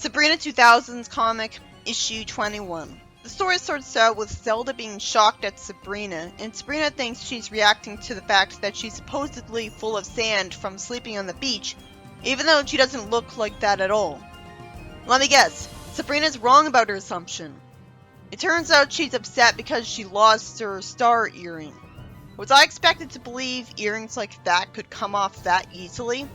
Sabrina 2000s comic, issue 21. The story starts out with Zelda being shocked at Sabrina, and Sabrina thinks she's reacting to the fact that she's supposedly full of sand from sleeping on the beach, even though she doesn't look like that at all. Let me guess, Sabrina's wrong about her assumption. It turns out she's upset because she lost her star earring. Was I expected to believe earrings like that could come off that easily?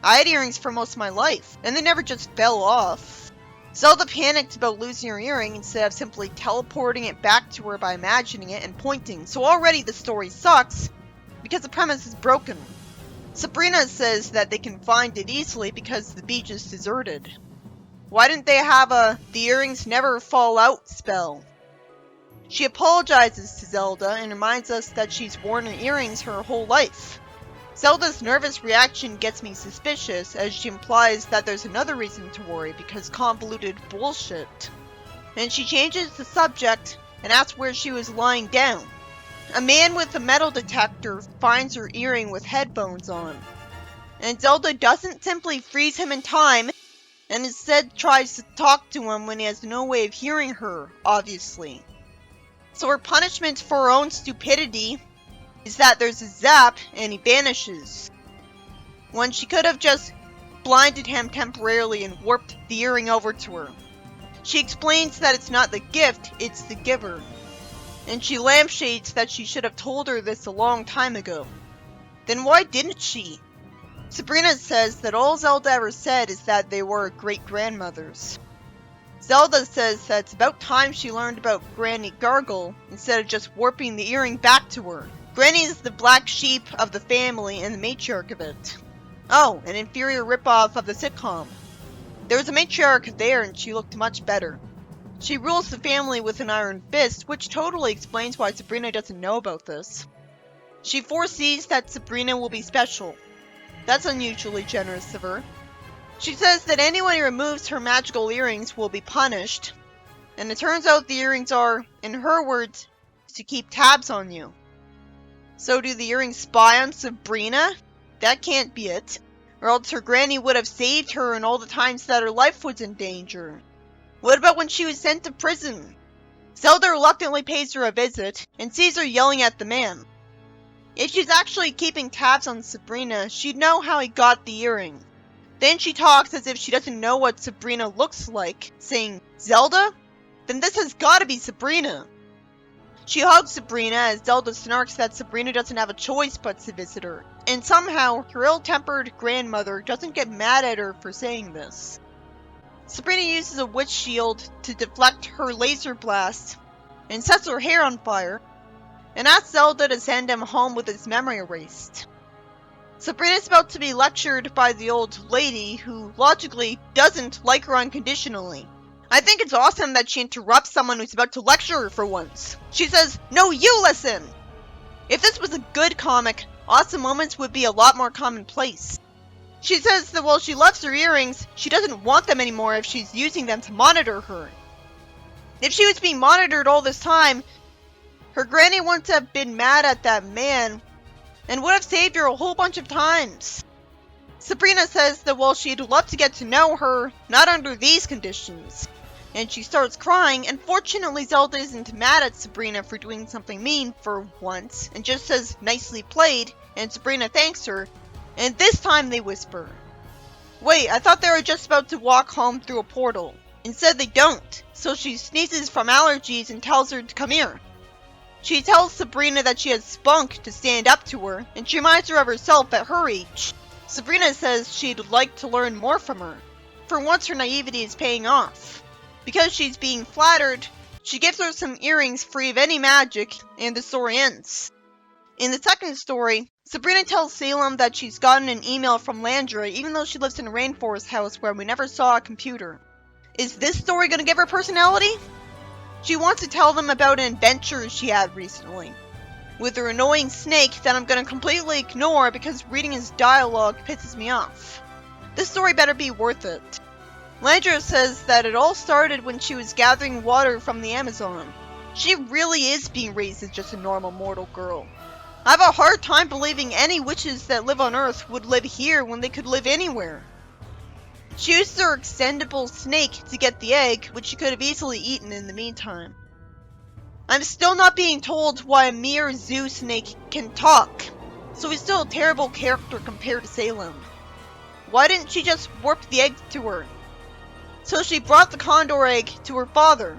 I had earrings for most of my life, and they never just fell off. Zelda panicked about losing her earring instead of simply teleporting it back to her by imagining it and pointing, so already the story sucks, because the premise is broken. Sabrina says that they can find it easily because the beach is deserted. Why didn't they have a "the earrings never fall out" spell? She apologizes to Zelda and reminds us that she's worn her earrings her whole life. Zelda's nervous reaction gets me suspicious, as she implies that there's another reason to worry because convoluted bullshit. And she changes the subject and asks where she was lying down. A man with a metal detector finds her earring with headphones on. And Zelda doesn't simply freeze him in time, and instead tries to talk to him when he has no way of hearing her, obviously. So her punishment for her own stupidity is that there's a zap and he vanishes, when she could have just blinded him temporarily and warped the earring over to her. She explains that it's not the gift, it's the giver, and she lampshades that she should have told her this a long time ago. Then why didn't she? Sabrina says that all Zelda ever said is that they were great-grandmothers. Zelda says that it's about time she learned about Granny Gargle instead of just warping the earring back to her. Granny is the black sheep of the family and the matriarch of it. Oh, an inferior ripoff of the sitcom. There was a matriarch there and she looked much better. She rules the family with an iron fist, which totally explains why Sabrina doesn't know about this. She foresees that Sabrina will be special. That's unusually generous of her. She says that anyone who removes her magical earrings will be punished, and it turns out the earrings are, in her words, to keep tabs on you. So do the earrings spy on Sabrina? That can't be it. Or else her granny would have saved her in all the times that her life was in danger. What about when she was sent to prison? Zelda reluctantly pays her a visit, and sees her yelling at the man. If she's actually keeping tabs on Sabrina, she'd know how he got the earring. Then she talks as if she doesn't know what Sabrina looks like, saying, "Zelda? Then this has gotta be Sabrina." She hugs Sabrina as Zelda snarks that Sabrina doesn't have a choice but to visit her, and somehow her ill-tempered grandmother doesn't get mad at her for saying this. Sabrina uses a witch shield to deflect her laser blast, and sets her hair on fire, and asks Zelda to send him home with his memory erased. Sabrina's about to be lectured by the old lady who logically doesn't like her unconditionally. I think it's awesome that she interrupts someone who's about to lecture her for once. She says, "No, you listen!" If this was a good comic, awesome moments would be a lot more commonplace. She says that while she loves her earrings, she doesn't want them anymore if she's using them to monitor her. If she was being monitored all this time, her granny wouldn't have been mad at that man, and would have saved her a whole bunch of times. Sabrina says that while she'd love to get to know her, not under these conditions. And she starts crying, and fortunately Zelda isn't mad at Sabrina for doing something mean for once, and just says, "Nicely played," and Sabrina thanks her, and this time they whisper. Wait, I thought they were just about to walk home through a portal. Instead they don't, so she sneezes from allergies and tells her to come here. She tells Sabrina that she has spunk to stand up to her, and she reminds her of herself at her age. Sabrina says she'd like to learn more from her. For once her naivety is paying off. Because she's being flattered, she gives her some earrings free of any magic, and the story ends. In the second story, Sabrina tells Salem that she's gotten an email from Landra even though she lives in a rainforest house where we never saw a computer. Is this story gonna give her personality? She wants to tell them about an adventure she had recently, with her annoying snake that I'm gonna completely ignore because reading his dialogue pisses me off. This story better be worth it. Landra says that it all started when she was gathering water from the Amazon. She really is being raised as just a normal mortal girl. I have a hard time believing any witches that live on Earth would live here when they could live anywhere. She used her extendable snake to get the egg, which she could have easily eaten in the meantime. I'm still not being told why a mere zoo snake can talk, so he's still a terrible character compared to Salem. Why didn't she just warp the egg to her? So she brought the condor egg to her father.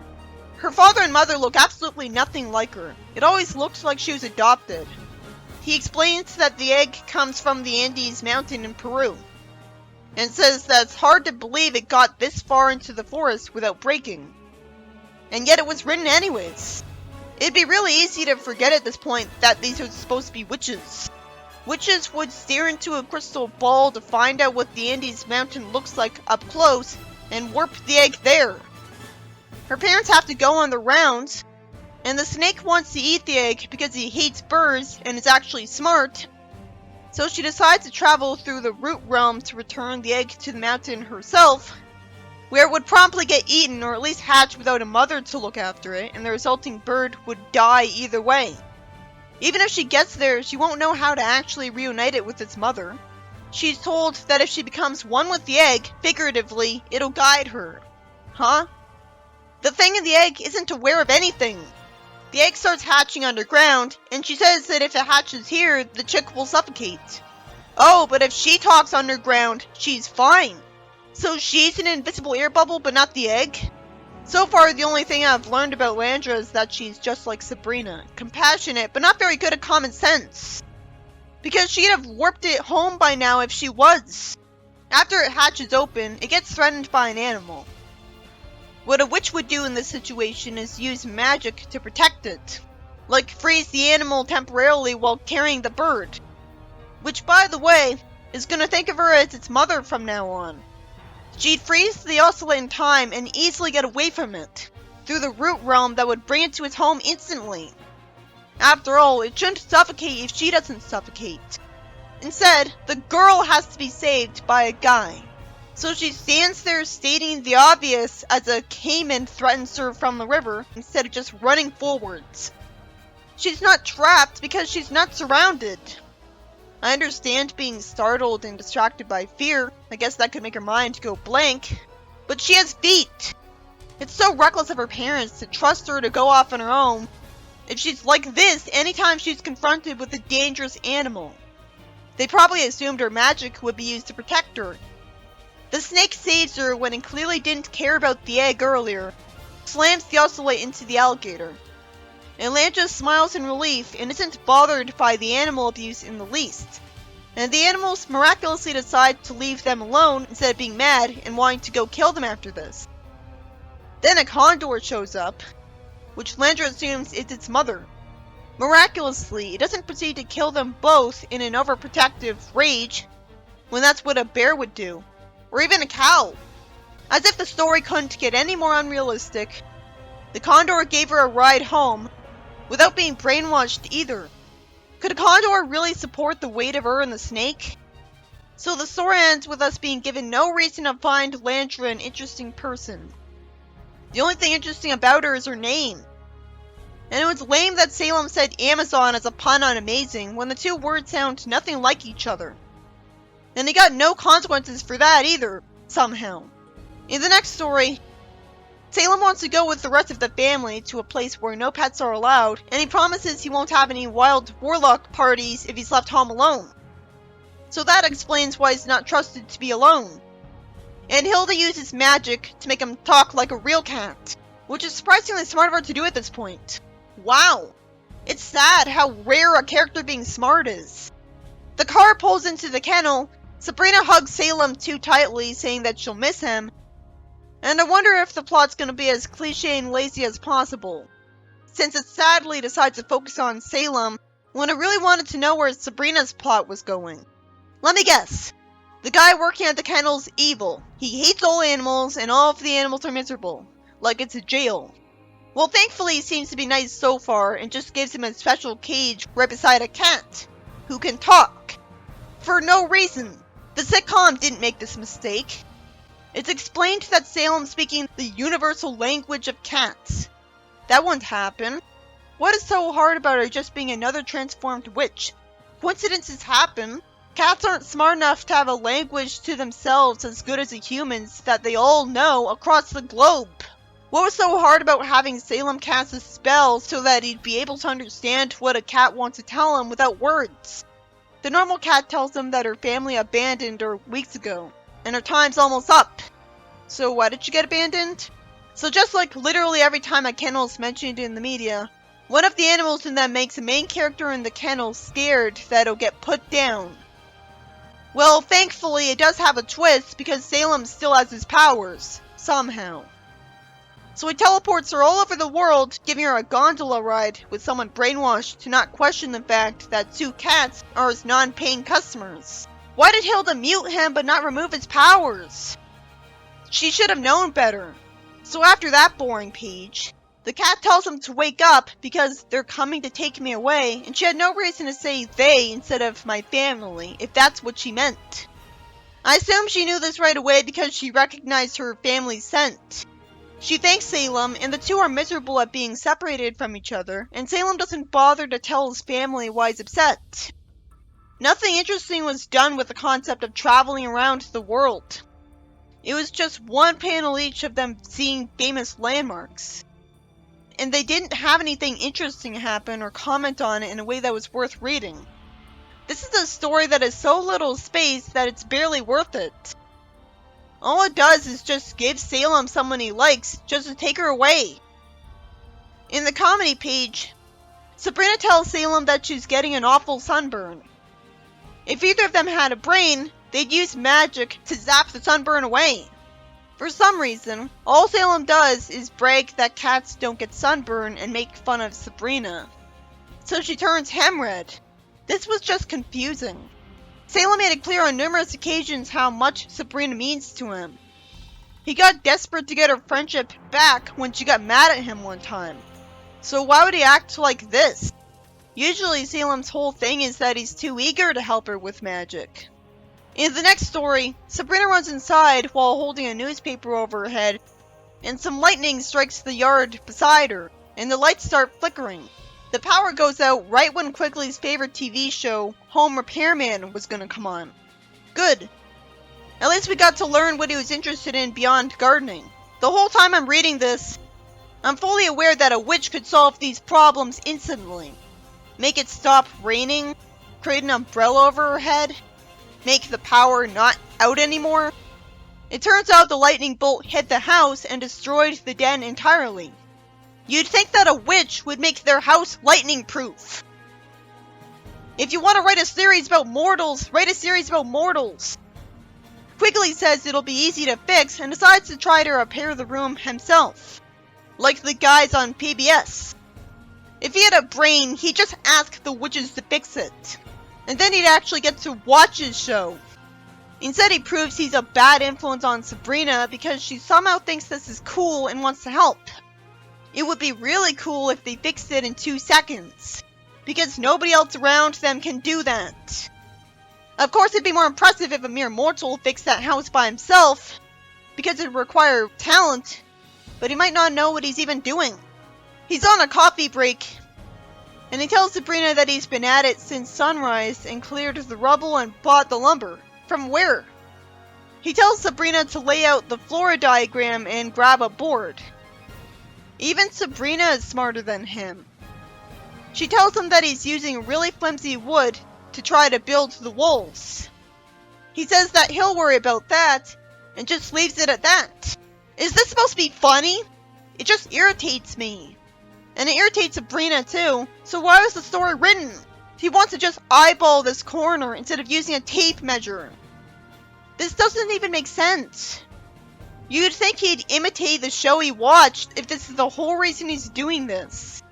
Her father and mother look absolutely nothing like her. It always looked like she was adopted. He explains that the egg comes from the Andes mountain in Peru, and says that it's hard to believe it got this far into the forest without breaking. And yet it was written anyways. It'd be really easy to forget at this point that these are supposed to be witches. Witches would stare into a crystal ball to find out what the Andes mountain looks like up close and warp the egg there. Her parents have to go on the rounds, and the snake wants to eat the egg because he hates birds and is actually smart. So she decides to travel through the root realm to return the egg to the mountain herself, where it would promptly get eaten or at least hatch without a mother to look after it, and the resulting bird would die either way. Even if she gets there, she won't know how to actually reunite it with its mother. She's told that if she becomes one with the egg, figuratively, it'll guide her. Huh? The thing in the egg isn't aware of anything. The egg starts hatching underground, and she says that if it hatches here, the chick will suffocate. Oh, but if she talks underground, she's fine. So she's an invisible air bubble, but not the egg? So far, the only thing I've learned about Landra is that she's just like Sabrina. Compassionate, but not very good at common sense. Because she'd have warped it home by now if she was. After it hatches open, it gets threatened by an animal. What a witch would do in this situation is use magic to protect it. Like freeze the animal temporarily while carrying the bird. Which, by the way, is gonna think of her as its mother from now on. She'd freeze the oscillate in time and easily get away from it, through the root realm that would bring it to its home instantly. After all, it shouldn't suffocate if she doesn't suffocate. Instead, the girl has to be saved by a guy. So she stands there stating the obvious as a caiman threatens her from the river instead of just running forwards. She's not trapped because she's not surrounded. I understand being startled and distracted by fear. I guess that could make her mind go blank. But she has feet. It's so reckless of her parents to trust her to go off on her own if she's like this anytime she's confronted with a dangerous animal. They probably assumed her magic would be used to protect her. The snake saves her when it clearly didn't care about the egg earlier, slams the oscillate into the alligator. And Landra smiles in relief and isn't bothered by the animal abuse in the least. And the animals miraculously decide to leave them alone instead of being mad and wanting to go kill them after this. Then a condor shows up, which Landra assumes is its mother. Miraculously, it doesn't proceed to kill them both in an overprotective rage, when that's what a bear would do. Or even a cow. As if the story couldn't get any more unrealistic, the condor gave her a ride home, without being brainwashed either. Could a condor really support the weight of her and the snake? So the story ends with us being given no reason to find Landra an interesting person. The only thing interesting about her is her name. And it was lame that Salem said Amazon as a pun on amazing when the two words sound nothing like each other. And he got no consequences for that either, somehow. In the next story, Salem wants to go with the rest of the family to a place where no pets are allowed, and he promises he won't have any wild warlock parties if he's left home alone. So that explains why he's not trusted to be alone. And Hilda uses magic to make him talk like a real cat, which is surprisingly smart of her to do at this point. Wow! It's sad how rare a character being smart is. The car pulls into the kennel. Sabrina hugs Salem too tightly, saying that she'll miss him. And I wonder if the plot's gonna be as cliche and lazy as possible, since it sadly decides to focus on Salem when I really wanted to know where Sabrina's plot was going. Let me guess. The guy working at the kennel's evil. He hates all animals, and all of the animals are miserable. Like it's a jail. Well, thankfully he seems to be nice so far, and just gives him a special cage right beside a cat, who can talk. For no reason. The sitcom didn't make this mistake. It's explained that Salem's speaking the universal language of cats. That wouldn't happen. What is so hard about her just being another transformed witch? Coincidences happen. Cats aren't smart enough to have a language to themselves as good as the humans that they all know across the globe. What was so hard about having Salem cast a spell so that he'd be able to understand what a cat wants to tell him without words? The normal cat tells him that her family abandoned her weeks ago, and her time's almost up. So why did she get abandoned? So just like literally every time a kennel is mentioned in the media, one of the animals in them makes the main character in the kennel scared that it'll get put down. Well, thankfully it does have a twist because Salem still has his powers, somehow. So he teleports her all over the world, giving her a gondola ride with someone brainwashed to not question the fact that 2 cats are his non-paying customers. Why did Hilda mute him but not remove his powers? She should have known better. So after that boring page, the cat tells him to wake up because they're coming to take me away, and she had no reason to say they instead of my family, if that's what she meant. I assume she knew this right away because she recognized her family's scent. She thanks Salem, and the two are miserable at being separated from each other, and Salem doesn't bother to tell his family why he's upset. Nothing interesting was done with the concept of traveling around the world. It was just one panel each of them seeing famous landmarks. And they didn't have anything interesting happen or comment on it in a way that was worth reading. This is a story that has so little space that it's barely worth it. All it does is just give Salem someone he likes just to take her away. In the comedy page, Sabrina tells Salem that she's getting an awful sunburn. If either of them had a brain, they'd use magic to zap the sunburn away. For some reason, all Salem does is brag that cats don't get sunburn and make fun of Sabrina. So she turns hemorrhaged. This was just confusing. Salem made it clear on numerous occasions how much Sabrina means to him. He got desperate to get her friendship back when she got mad at him one time. So why would he act like this? Usually Salem's whole thing is that he's too eager to help her with magic. In the next story, Sabrina runs inside while holding a newspaper over her head, and some lightning strikes the yard beside her, and the lights start flickering. The power goes out right when Quigley's favorite TV show, Home Repairman, was gonna come on. Good. At least we got to learn what he was interested in beyond gardening. The whole time I'm reading this, I'm fully aware that a witch could solve these problems instantly. Make it stop raining, create an umbrella over her head, make the power not out anymore. It turns out the lightning bolt hit the house and destroyed the den entirely. You'd think that a witch would make their house lightning-proof. If you want to write a series about mortals, write a series about mortals. Quigley says it'll be easy to fix and decides to try to repair the room himself. Like the guys on PBS. If he had a brain, he'd just ask the witches to fix it. And then he'd actually get to watch his show. Instead, he proves he's a bad influence on Sabrina because she somehow thinks this is cool and wants to help. It would be really cool if they fixed it in 2 seconds, because nobody else around them can do that. Of course, it'd be more impressive if a mere mortal fixed that house by himself, because it'd require talent, but he might not know what he's even doing. He's on a coffee break, and he tells Sabrina that he's been at it since sunrise and cleared the rubble and bought the lumber. From where? He tells Sabrina to lay out the floor diagram and grab a board. Even Sabrina is smarter than him. She tells him that he's using really flimsy wood to try to build the walls. He says that he'll worry about that, and just leaves it at that. Is this supposed to be funny? It just irritates me. And it irritates Sabrina too, so why was the story written? He wants to just eyeball this corner instead of using a tape measure. This doesn't even make sense. You'd think he'd imitate the show he watched if this is the whole reason he's doing this.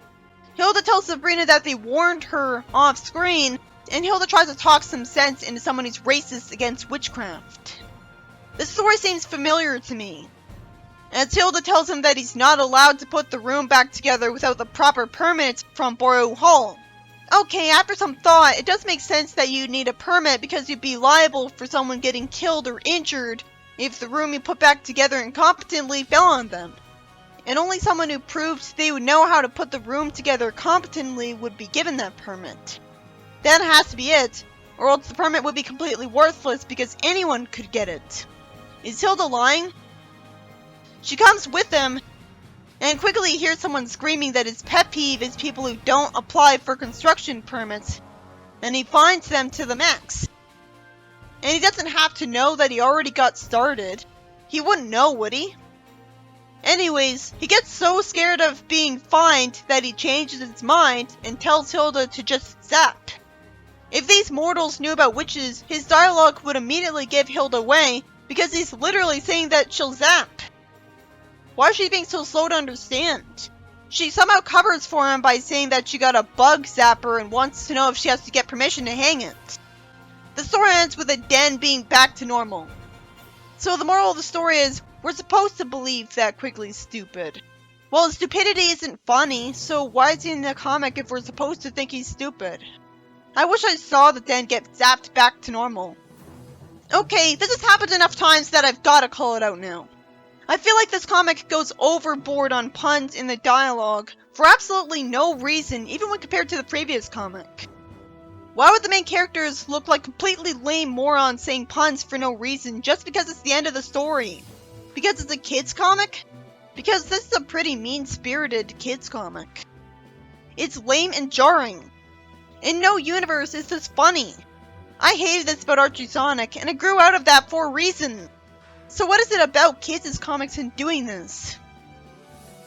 Hilda tells Sabrina that they warned her off screen, and Hilda tries to talk some sense into someone who's racist against witchcraft. The story seems familiar to me. As Hilda tells him that he's not allowed to put the room back together without the proper permit from Borough Hall. Okay, after some thought, it does make sense that you'd need a permit because you'd be liable for someone getting killed or injured if the room you put back together incompetently fell on them. And only someone who proved they would know how to put the room together competently would be given that permit. That has to be it, or else the permit would be completely worthless because anyone could get it. Is Hilda lying? She comes with him and quickly hears someone screaming that his pet peeve is people who don't apply for construction permits, and he finds them to the max. And he doesn't have to know that he already got started. He wouldn't know, would he? Anyways, he gets so scared of being fined that he changes his mind and tells Hilda to just zap. If these mortals knew about witches, his dialogue would immediately give Hilda away because he's literally saying that she'll zap. Why is she being so slow to understand? She somehow covers for him by saying that she got a bug zapper and wants to know if she has to get permission to hang it. The story ends with the den being back to normal. So the moral of the story is, we're supposed to believe that Quigley's stupid. Well, his stupidity isn't funny, so why is he in the comic if we're supposed to think he's stupid? I wish I saw the den get zapped back to normal. Okay, this has happened enough times that I've gotta call it out now. I feel like this comic goes overboard on puns in the dialogue for absolutely no reason, even when compared to the previous comic. Why would the main characters look like completely lame morons saying puns for no reason just because it's the end of the story? Because it's a kids comic? Because this is a pretty mean-spirited kids comic. It's lame and jarring. In no universe is this funny. I hated this about Archie Sonic, and I grew out of that for a reason. So what is it about kids' comics and doing this?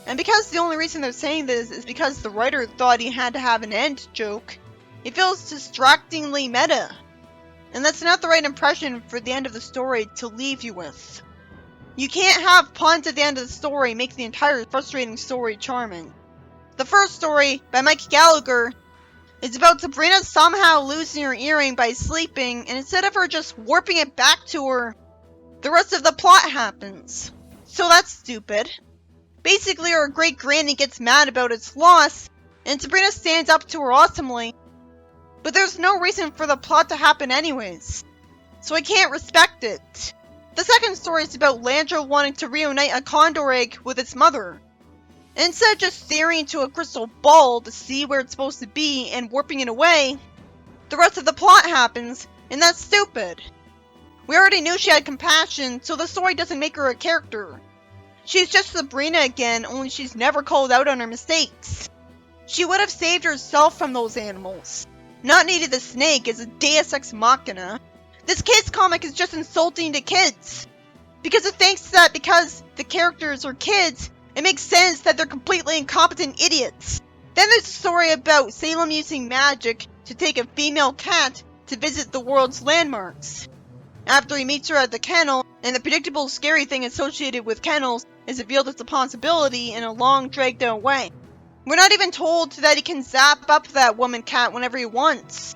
And because the only reason they're saying this is because the writer thought he had to have an end joke, it feels distractingly meta. And that's not the right impression for the end of the story to leave you with. You can't have puns at the end of the story make the entire frustrating story charming. The first story, by Mike Gallagher, is about Sabrina somehow losing her earring by sleeping, and instead of her just warping it back to her, the rest of the plot happens. So that's stupid. Basically, her great granny gets mad about its loss, and Sabrina stands up to her awesomely, but there's no reason for the plot to happen anyways. So I can't respect it. The second story is about Landra wanting to reunite a condor egg with its mother. Instead of just staring into a crystal ball to see where it's supposed to be and warping it away, the rest of the plot happens, and that's stupid. We already knew she had compassion, so the story doesn't make her a character. She's just Sabrina again, only she's never called out on her mistakes. She would have saved herself from those animals. Not needed the snake as a deus ex machina. This kids comic is just insulting to kids. Because it thinks that because the characters are kids, it makes sense that they're completely incompetent idiots. Then there's a story about Salem using magic to take a female cat to visit the world's landmarks. After he meets her at the kennel, and the predictable scary thing associated with kennels is revealed as a possibility in a long dragged out way. We're not even told that he can zap up that woman cat whenever he wants.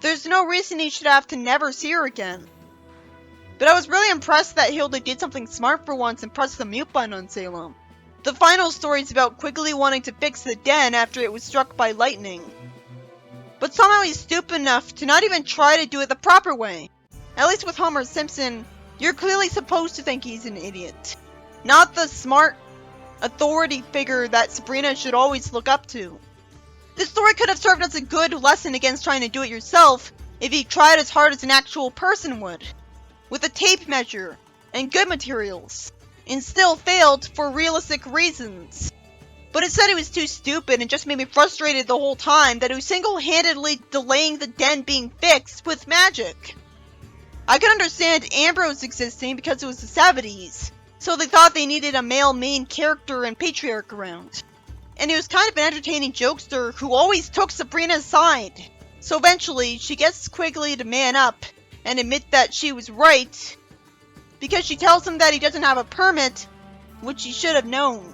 There's no reason he should have to never see her again. But I was really impressed that Hilda did something smart for once and pressed the mute button on Salem. The final story is about Quigley wanting to fix the den after it was struck by lightning. But somehow he's stupid enough to not even try to do it the proper way. At least with Homer Simpson, you're clearly supposed to think he's an idiot. Not the smart authority figure that Sabrina should always look up to. This story could have served as a good lesson against trying to do it yourself if he tried as hard as an actual person would, with a tape measure and good materials, and still failed for realistic reasons. But instead he was too stupid and just made me frustrated the whole time that he was single-handedly delaying the den being fixed with magic. I could understand Ambrose existing because it was the 70s, so they thought they needed a male main character and patriarch around. And he was kind of an entertaining jokester who always took Sabrina's side. So eventually, she gets Quigley to man up and admit that she was right, because she tells him that he doesn't have a permit, which he should have known.